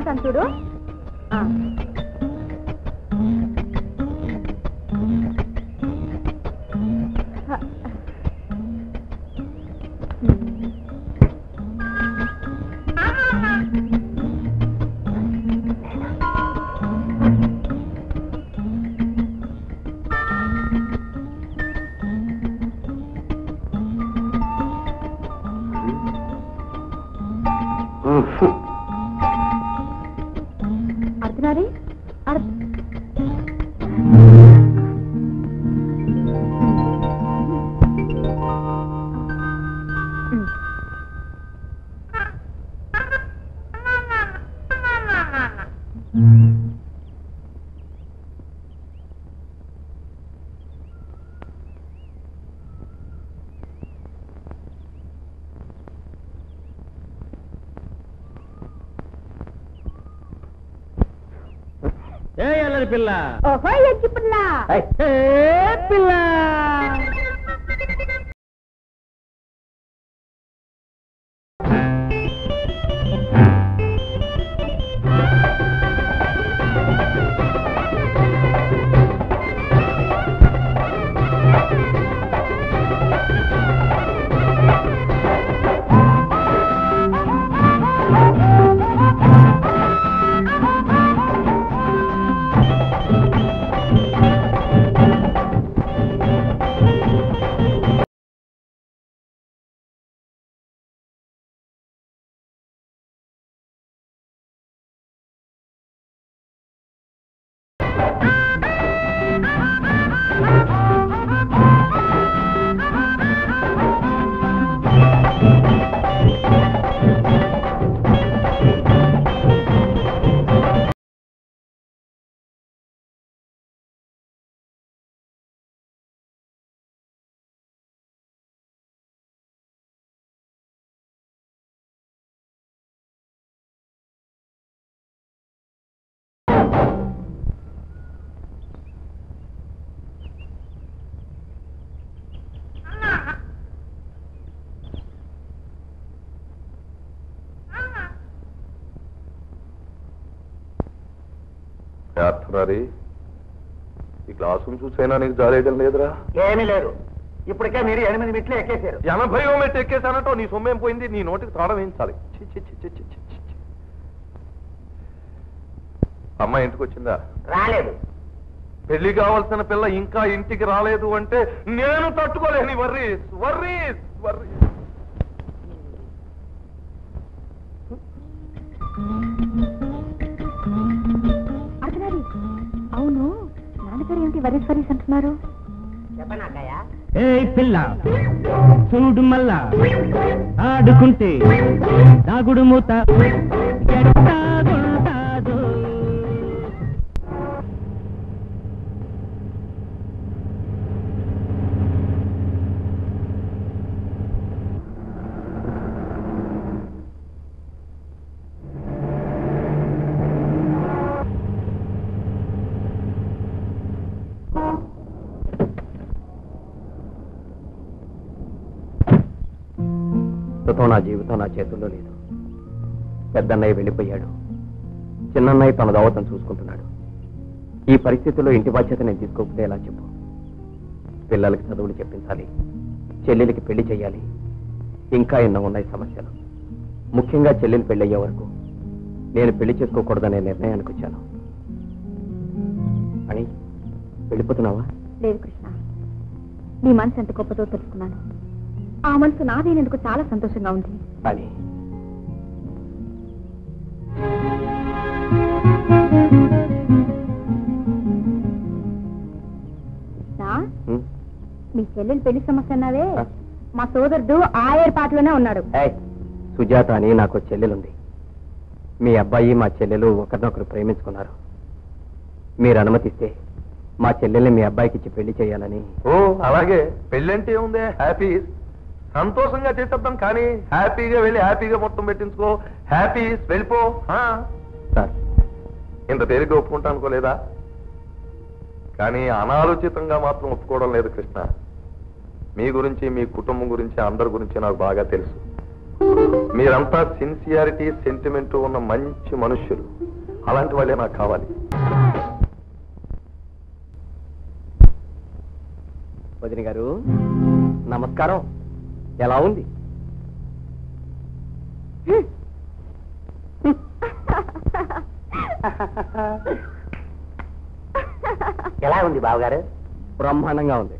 మాట్లాడతాను చూడు. అర్ధనారి పిల్ల పిల్ల పిల్ల అర్థనారి ఈ క్లాసును చూసైనా నీకు జాలేయడం లేదురా? ఏమీ లేదు. ఇప్పటికే మీరు 8 మెట్లు ఎక్కేశారు. 80వ మెట్లు ఎక్కేసానంటో నీ సొమ్మేం పోయింది? నీ నోటికి తాళం వేయించాలి. అమ్మాయి ఇంటికి వచ్చిందా? రాలేదు. పెళ్లి కావాల్సిన పిల్ల ఇంకా ఇంటికి రాలేదు అంటే నేను తట్టుకోలేని వర్రీస్ వర్రీస్ వర్రీస్. అవును, నాన్నగారు ఏంటి వరీస్ వరీస్ అంటున్నారు? చెప్పనాకయ్యా. ఏ పిల్ల చూడు మల్లా ఆడుకుంటే దాగుడు మూత ఎట్టాగుంటాదో. నా జీవితం నా చేతుల్లో లేదు. పెద్దన్నయ్య వెళ్ళిపోయాడు. చిన్నన్నయ్య తన దావతం చూసుకుంటున్నాడు. ఈ పరిస్థితుల్లో ఇంటి బాధ్యత నేను తీసుకోకపోతే ఎలా చెప్పు? పిల్లలకి చదువులు చెప్పించాలి, చెల్లెలికి పెళ్లి చేయాలి, ఇంకా ఎన్నో ఉన్నాయి సమస్యలు. ముఖ్యంగా చెల్లెలు పెళ్ళయ్యే వరకు నేను పెళ్లి చేసుకోకూడదనే నిర్ణయానికి వచ్చాను. అని వెళ్ళిపోతున్నావా? లేదు కృష్ణ, నీ మనసు ఎంత గొప్పదో తెలుసుకున్నాను. ఆ మనసు నాదేనందుకు చాలా సంతోషంగా ఉంది. అని మీ చెల్లెలు పెళ్లి సమస్య అన్నావే, మా సోదరుడు ఆ ఏర్పాట్లోనే ఉన్నాడు. సుజాత అని నాకు చెల్లెలుంది. మీ అబ్బాయి మా చెల్లెలు ఒకరినొకరు ప్రేమించుకున్నారు. మీరు అనుమతిస్తే మా చెల్లెల్ని మీ అబ్బాయికి ఇచ్చి పెళ్లి చేయాలని. ఓ అలాగే, పెళ్ళంటే ఏముంది, హ్యాపీ సంతోషంగా చేసేద్దాం. కానీ హ్యాపీగా వెళ్ళి హ్యాపీగా మొత్తం పెట్టించుకో. హ్యాపీ వెళ్ళిపో. సార్, ఇంత తేలిగ్గా ఒప్పుకుంటా అనుకోలేదా? కానీ అనాలోచితంగా మాత్రం ఒప్పుకోవడం లేదు కృష్ణ. మీ గురించి, మీ కుటుంబం గురించి, అందరి గురించి నాకు బాగా తెలుసు. మీరంతా సిన్సియారిటీ, సెంటిమెంట్ ఉన్న మంచి మనుష్యులు. అలాంటి వాళ్ళే నాకు కావాలి. వదిన గారు నమస్కారం. ఎలా ఉంది? ఎలా ఉంది బావగారు? బ్రహ్మాండంగా ఉంది.